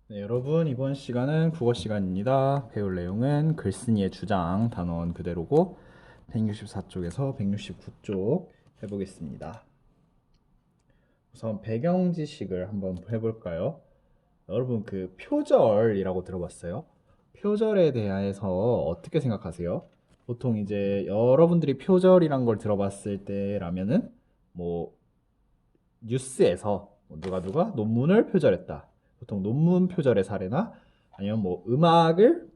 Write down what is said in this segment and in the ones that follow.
네, 여러분, 이번 시간은 국어 시간입니다. 배울 내용은 글쓴이의 주장 단원 그대로고 164쪽에서 169쪽 해보겠습니다. 우선 배경 지식을 한번 해볼까요? 여러분, 그 표절이라고 들어봤어요? 표절에 대해서 어떻게 생각하세요? 보통 이제 여러분들이 표절이란 걸 들어봤을 때라면은 뭐 뉴스에서 뭐 누가 논문을 표절했다. 보통 논문 표절의 사례나 아니면 뭐 음악을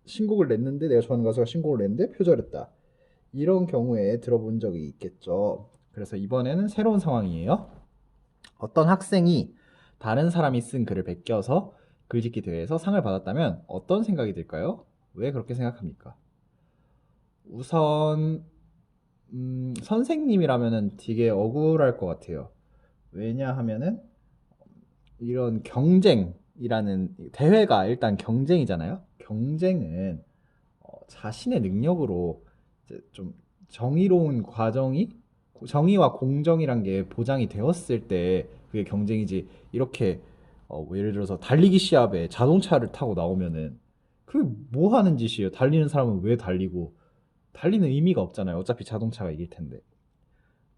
신곡을 냈는데 내가 좋아하는 가수가 신곡을 냈는데 표절했다. 이런 경우에 들어본 적이 있겠죠. 그래서 이번에는 새로운 상황이에요. 어떤 학생이 다른 사람이 쓴 글을 베껴서 글짓기 대회에서 상을 받았다면 어떤 생각이 들까요? 왜 그렇게 생각합니까? 우선 선생님이라면은 되게 억울할 것 같아요. 왜냐하면은 이런 경쟁이라는 대회가 일단 경쟁이잖아요. 경쟁은 자신의 능력으로 이제 좀 정의로운 과정이 정의와 공정이란 게 보장이 되었을 때 그게 경쟁이지. 이렇게 뭐 예를 들어서 달리기 시합에 자동차를 타고 나오면은 그게 뭐 하는 짓이에요? 달리는 사람은 왜 달리고 달리는 의미가 없잖아요. 어차피 자동차가 이길 텐데.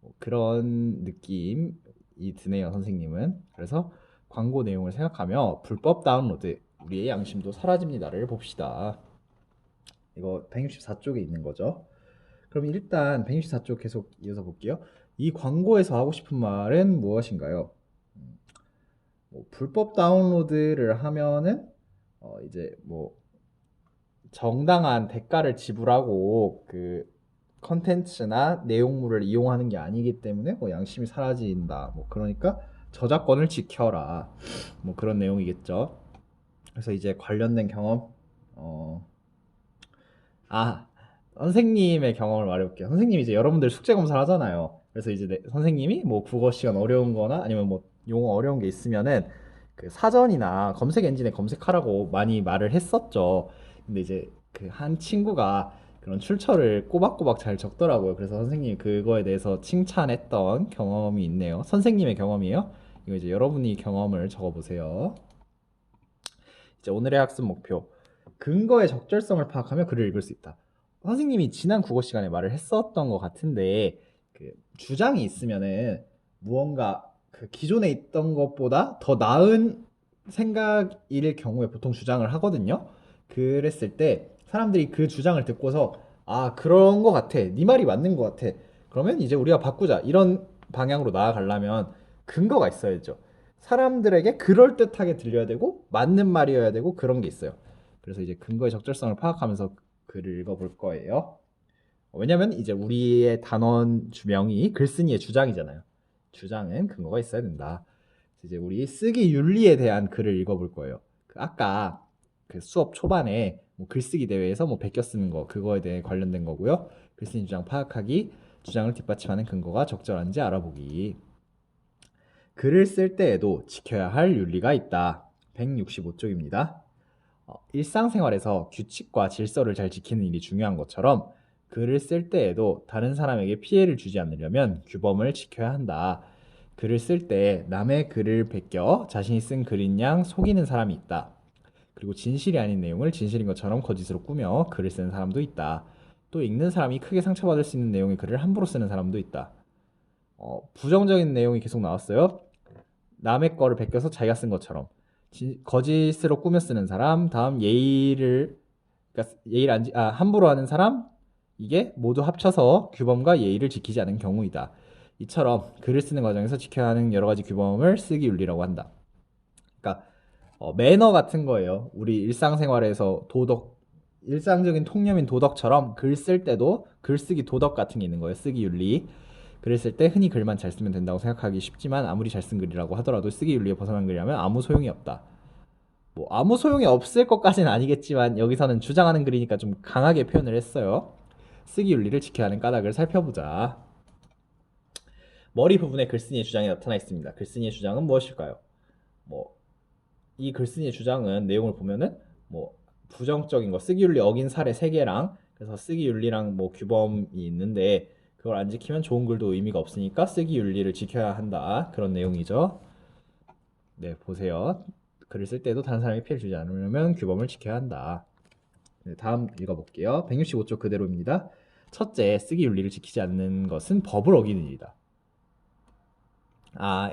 뭐 그런 느낌이 드네요, 선생님은. 그래서 광고 내용을 생각하며 불법 다운로드, 우리의 양심도 사라집니다를 봅시다. 이거 164쪽에 있는 거죠. 그럼 일단 164쪽 계속 이어서 볼게요. 이 광고에서 하고 싶은 말은 무엇인가요? 뭐 불법 다운로드를 하면은 이제 뭐 정당한 대가를 지불하고 그 컨텐츠나 내용물을 이용하는 게 아니기 때문에 뭐 양심이 사라진다. 뭐 그러니까 저작권을 지켜라. 뭐 그런 내용이겠죠. 그래서 이제 관련된 경험 어, 아, 선생님의 경험을 말해볼게요. 선생님이 이제 여러분들 숙제 검사를 하잖아요. 그래서 이제 선생님이 뭐 국어 시간 어려운 거나 아니면 뭐 용어 어려운 게 있으면은 그 사전이나 검색 엔진에 검색하라고 많이 말을 했었죠. 근데 이제 그 한 친구가 그런 출처를 꼬박꼬박 잘 적더라고요. 그래서 선생님이 그거에 대해서 칭찬했던 경험이 있네요. 선생님의 경험이에요. 이거 이제 여러분이 경험을 적어보세요. 이제 오늘의 학습 목표. 근거의 적절성을 파악하며 글을 읽을 수 있다. 선생님이 지난 국어 시간에 말을 했었던 것 같은데 그 주장이 있으면은 무언가 그 기존에 있던 것보다 더 나은 생각일 경우에 보통 주장을 하거든요. 그랬을 때 사람들이 그 주장을 듣고서 아 그런 것 같아, 네 말이 맞는 것 같아. 그러면 이제 우리가 바꾸자 이런 방향으로 나아가려면 근거가 있어야죠. 사람들에게 그럴듯하게 들려야 되고 맞는 말이어야 되고 그런 게 있어요. 그래서 이제 근거의 적절성을 파악하면서 글을 읽어볼 거예요. 왜냐면 이제 우리의 단원 주명이 글쓴이의 주장이잖아요. 주장은 근거가 있어야 된다. 그래서 이제 우리 쓰기 윤리에 대한 글을 읽어볼 거예요. 그 아까 그 수업 초반에 뭐 글쓰기 대회에서 뭐 베껴 쓰는 거 그거에 대해 관련된 거고요. 글쓴이 주장 파악하기, 주장을 뒷받침하는 근거가 적절한지 알아보기. 글을 쓸 때에도 지켜야 할 윤리가 있다. 165쪽입니다. 일상생활에서 규칙과 질서를 잘 지키는 일이 중요한 것처럼 글을 쓸 때에도 다른 사람에게 피해를 주지 않으려면 규범을 지켜야 한다. 글을 쓸 때 남의 글을 베껴 자신이 쓴 글인 양 속이는 사람이 있다. 그리고 진실이 아닌 내용을 진실인 것처럼 거짓으로 꾸며 글을 쓰는 사람도 있다. 또 읽는 사람이 크게 상처받을 수 있는 내용의 글을 함부로 쓰는 사람도 있다. 부정적인 내용이 계속 나왔어요. 남의 거를 베껴서 자기가 쓴 것처럼 거짓으로 꾸며 쓰는 사람, 다음 예의를 그러니까 예의를 함부로 하는 사람, 이게 모두 합쳐서 규범과 예의를 지키지 않은 경우이다. 이처럼 글을 쓰는 과정에서 지켜야 하는 여러 가지 규범을 쓰기 윤리라고 한다. 그러니까 매너 같은 거예요. 우리 일상생활에서 도덕, 일상적인 통념인 도덕처럼 글 쓸 때도 글쓰기 도덕 같은 게 있는 거예요. 쓰기 윤리. 글을 쓸 때 흔히 글만 잘 쓰면 된다고 생각하기 쉽지만 아무리 잘 쓴 글이라고 하더라도 쓰기 윤리에 벗어난 글이라면 아무 소용이 없다. 뭐 아무 소용이 없을 것까지는 아니겠지만 여기서는 주장하는 글이니까 좀 강하게 표현을 했어요. 쓰기 윤리를 지켜야 하는 까닭을 살펴보자. 머리 부분에 글쓴이의 주장이 나타나 있습니다. 글쓴이의 주장은 무엇일까요? 뭐 이 글쓴이의 주장은 내용을 보면은 뭐 부정적인 거 쓰기 윤리 어긴 사례 3개랑 그래서 쓰기 윤리랑 뭐 규범이 있는데 그걸 안 지키면 좋은 글도 의미가 없으니까 쓰기 윤리를 지켜야 한다. 그런 내용이죠. 네, 보세요. 글을 쓸 때도 다른 사람에게 피해를 주지 않으려면 규범을 지켜야 한다. 네, 다음 읽어볼게요. 165쪽 그대로입니다. 첫째, 쓰기 윤리를 지키지 않는 것은 법을 어기는 일이다.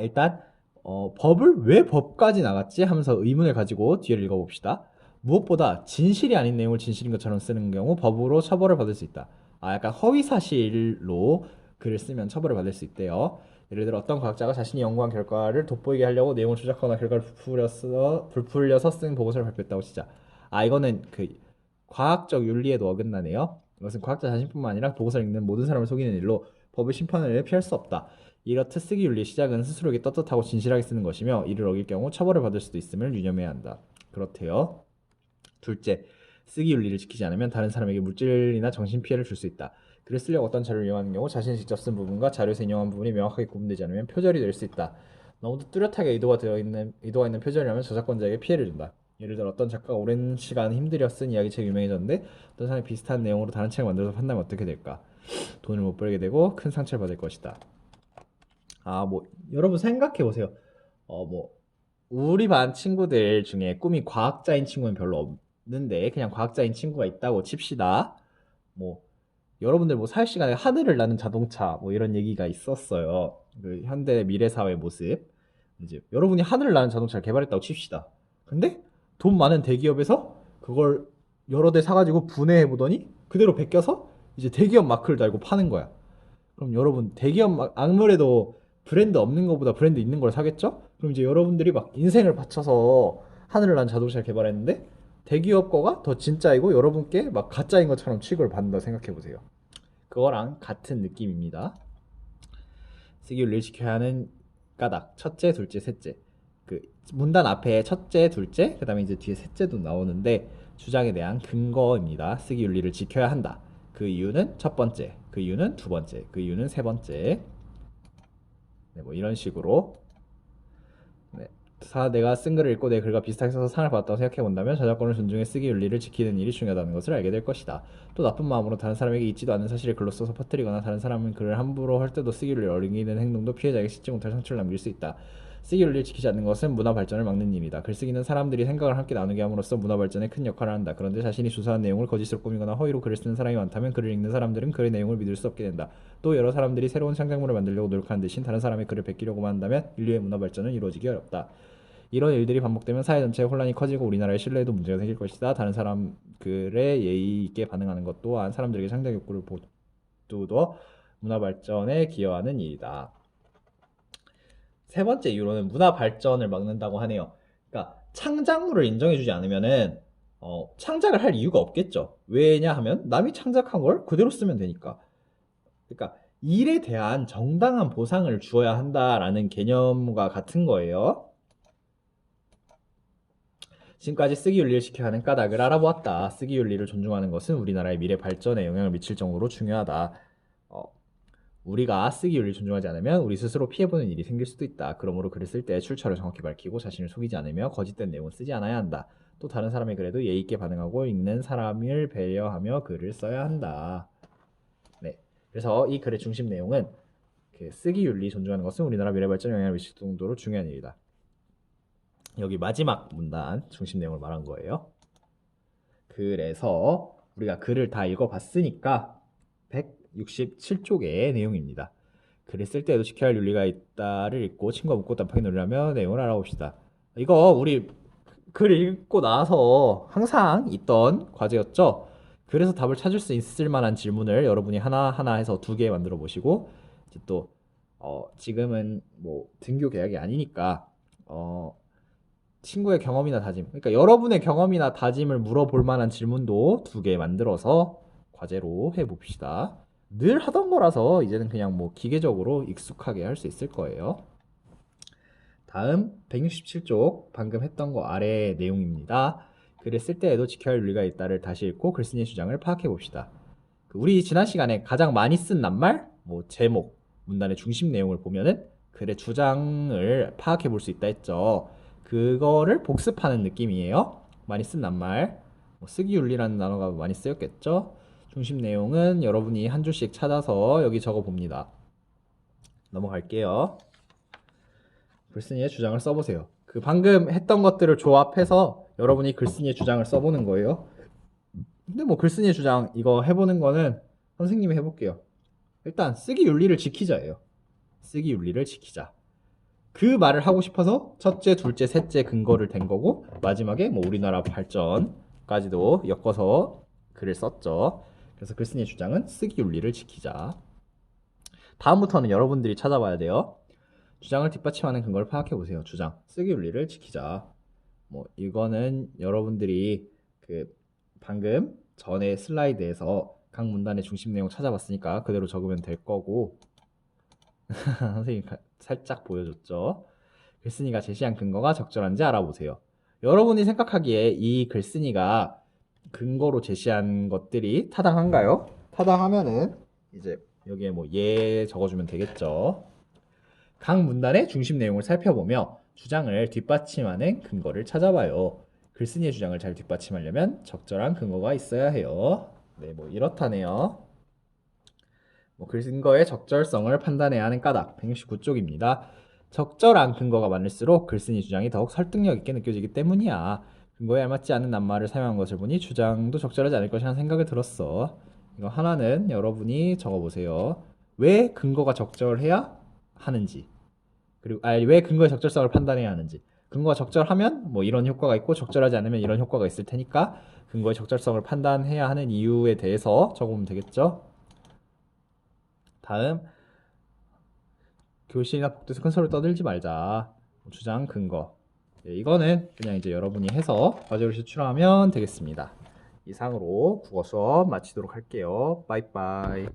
일단 법을 왜 법까지 나갔지 하면서 의문을 가지고 뒤를 읽어봅시다. 무엇보다 진실이 아닌 내용을 진실인 것처럼 쓰는 경우 법으로 처벌을 받을 수 있다. 약간 허위사실로 글을 쓰면 처벌을 받을 수 있대요. 예를 들어 어떤 과학자가 자신이 연구한 결과를 돋보이게 하려고 내용을 조작하거나 결과를 부풀려서 쓴 보고서를 발표했다고 치자. 이거는 그 과학적 윤리에도 어긋나네요. 이것은 과학자 자신뿐만 아니라 보고서를 읽는 모든 사람을 속이는 일로 법의 심판을 피할 수 없다. 이렇듯 쓰기 윤리의 시작은 스스로에게 떳떳하고 진실하게 쓰는 것이며 이를 어길 경우 처벌을 받을 수도 있음을 유념해야 한다. 그렇대요. 둘째, 쓰기 윤리를 지키지 않으면 다른 사람에게 물질이나 정신피해를 줄 수 있다. 글을 쓰려고 어떤 자료를 이용하는 경우 자신이 직접 쓴 부분과 자료에서 인용한 부분이 명확하게 구분되지 않으면 표절이 될 수 있다. 너무도 뚜렷하게 의도가 있는 표절이라면 저작권자에게 피해를 준다. 예를 들어 어떤 작가가 오랜 시간 힘들여 쓴 이야기책이 유명해졌는데 어떤 사람이 비슷한 내용으로 다른 책을 만들어서 판다면 어떻게 될까? 돈을 못 벌게 되고 큰 상처를 받을 것이다. 여러분 생각해 보세요. 우리 반 친구들 중에 꿈이 과학자인 친구는 별로 없는데 그냥 과학자인 친구가 있다고 칩시다. 여러분들 사회 시간에 하늘을 나는 자동차 이런 얘기가 있었어요. 그 현대 미래 사회 모습. 이제 여러분이 하늘을 나는 자동차를 개발했다고 칩시다. 근데 돈 많은 대기업에서 그걸 여러 대 사가지고 분해해 보더니 그대로 베껴서 이제 대기업 마크를 달고 파는 거야. 그럼 여러분 대기업 아무래도 브랜드 없는 것보다 브랜드 있는 걸 사겠죠? 그럼 이제 여러분들이 막 인생을 바쳐서 하늘을 난 자동차를 개발했는데 대기업 거가 더 진짜이고 여러분께 막 가짜인 것처럼 취급을 받는다 생각해 보세요. 그거랑 같은 느낌입니다. 쓰기 윤리를 지켜야 하는 까닭. 첫째, 둘째, 셋째. 그 문단 앞에 첫째, 둘째, 그다음에 이제 뒤에 셋째도 나오는데 주장에 대한 근거입니다. 쓰기 윤리를 지켜야 한다. 그 이유는 첫 번째, 그 이유는 두 번째, 그 이유는 세 번째. 네, 이런 식으로. 네. 내가 쓴 글을 읽고 내 글과 비슷하게 써서 상을 받았다고 생각해 본다면 저작권을 존중해 쓰기 윤리를 지키는 일이 중요하다는 것을 알게 될 것이다. 또 나쁜 마음으로 다른 사람에게 있지도 않은 사실을 글로 써서 퍼뜨리거나 다른 사람은 글을 함부로 할 때도 쓰기 윤리를 어기는 행동도 피해자에게 씻지 못할 상처를 남길 수 있다. 쓰기 윤리를 지키지 않는 것은 문화 발전을 막는 일이다. 글쓰기는 사람들이 생각을 함께 나누게 함으로써 문화 발전에 큰 역할을 한다. 그런데 자신이 조사한 내용을 거짓으로 꾸미거나 허위로 글을 쓰는 사람이 많다면 글을 읽는 사람들은 글의 내용을 믿을 수 없게 된다. 또 여러 사람들이 새로운 창작물을 만들려고 노력하는 대신 다른 사람의 글을 베끼려고만 한다면 인류의 문화 발전은 이루어지기 어렵다. 이런 일들이 반복되면 사회 전체의 혼란이 커지고 우리나라의 신뢰에도 문제가 생길 것이다. 다른 사람 글에 예의 있게 반응하는 것 또한 사람들에게 창작 욕구를 보두어 문화 발전에 기여하는 일이다. 세 번째 이유로는 문화 발전을 막는다고 하네요. 그러니까 창작물을 인정해주지 않으면은 창작을 할 이유가 없겠죠. 왜냐 하면 남이 창작한 걸 그대로 쓰면 되니까. 그러니까 일에 대한 정당한 보상을 주어야 한다라는 개념과 같은 거예요. 지금까지 쓰기 윤리를 지켜야 하는 까닭을 알아보았다. 쓰기 윤리를 존중하는 것은 우리나라의 미래 발전에 영향을 미칠 정도로 중요하다. 우리가 쓰기 윤리를 존중하지 않으면 우리 스스로 피해보는 일이 생길 수도 있다. 그러므로 글을 쓸 때 출처를 정확히 밝히고 자신을 속이지 않으며 거짓된 내용을 쓰지 않아야 한다. 또 다른 사람의 글에도 예의 있게 반응하고 읽는 사람을 배려하며 글을 써야 한다. 네, 그래서 이 글의 중심 내용은 쓰기 윤리 존중하는 것은 우리나라 미래 발전에 영향을 미칠 정도로 중요한 일이다. 여기 마지막 문단 중심 내용을 말한 거예요. 그래서 우리가 글을 다 읽어봤으니까 167쪽의 내용입니다. 글을 쓸 때에도 지켜야 할 윤리가 있다를 읽고 친구가 묻고 답하기 놀라며 내용을 알아봅시다. 이거 우리 글 읽고 나서 항상 있던 과제였죠. 그래서 답을 찾을 수 있을 만한 질문을 여러분이 하나하나 해서 2개 만들어 보시고 이제 또 지금은 등교 계약이 아니니까 친구의 경험이나 다짐, 그러니까 여러분의 경험이나 다짐을 물어볼 만한 질문도 2개 만들어서 과제로 해봅시다. 늘 하던 거라서 이제는 그냥 기계적으로 익숙하게 할 수 있을 거예요. 다음 167쪽 방금 했던 거 아래 내용입니다. 글을 쓸 때에도 지켜야 할 윤리가 있다를 다시 읽고 글쓴이의 주장을 파악해 봅시다. 우리 지난 시간에 가장 많이 쓴 낱말, 제목, 문단의 중심 내용을 보면은 글의 주장을 파악해 볼 수 있다 했죠. 그거를 복습하는 느낌이에요. 많이 쓴 낱말, 쓰기 윤리라는 단어가 많이 쓰였겠죠. 중심 내용은 여러분이 한 줄씩 찾아서 여기 적어 봅니다. 넘어갈게요. 글쓴이의 주장을 써보세요. 그 방금 했던 것들을 조합해서 여러분이 글쓴이의 주장을 써보는 거예요. 근데 뭐 글쓴이의 주장 이거 해보는 거는 선생님이 해볼게요. 일단 쓰기 윤리를 지키자예요. 쓰기 윤리를 지키자. 그 말을 하고 싶어서 첫째, 둘째, 셋째 근거를 댄 거고 마지막에 뭐 우리나라 발전까지도 엮어서 글을 썼죠. 그래서 글쓴이의 주장은 쓰기 윤리를 지키자. 다음부터는 여러분들이 찾아봐야 돼요. 주장을 뒷받침하는 근거를 파악해 보세요. 주장, 쓰기 윤리를 지키자. 뭐 이거는 여러분들이 그 방금 전에 슬라이드에서 각 문단의 중심 내용 찾아봤으니까 그대로 적으면 될 거고 선생님이 살짝 보여줬죠. 글쓴이가 제시한 근거가 적절한지 알아보세요. 여러분이 생각하기에 이 글쓴이가 근거로 제시한 것들이 타당한가요? 타당하면은 이제 여기에 뭐 예 적어주면 되겠죠. 각 문단의 중심 내용을 살펴보며 주장을 뒷받침하는 근거를 찾아봐요. 글쓴이의 주장을 잘 뒷받침하려면 적절한 근거가 있어야 해요. 네, 뭐 이렇다네요. 뭐 근거의 적절성을 판단해야 하는 까닭 169쪽입니다. 적절한 근거가 많을수록 글쓴이 주장이 더욱 설득력 있게 느껴지기 때문이야. 근거에 알맞지 않은 낱말을 사용한 것을 보니 주장도 적절하지 않을 것이라는 생각이 들었어. 이거 하나는 여러분이 적어보세요. 왜 근거가 적절해야 하는지, 그리고 왜 근거의 적절성을 판단해야 하는지. 근거가 적절하면 뭐 이런 효과가 있고 적절하지 않으면 이런 효과가 있을 테니까 근거의 적절성을 판단해야 하는 이유에 대해서 적으면 되겠죠. 다음, 교실이나 복도에서 큰 소리를 떠들지 말자. 주장 근거. 네, 이거는 그냥 이제 여러분이 해서 과제로 제출하면 되겠습니다. 이상으로 국어 수업 마치도록 할게요. 빠이빠이.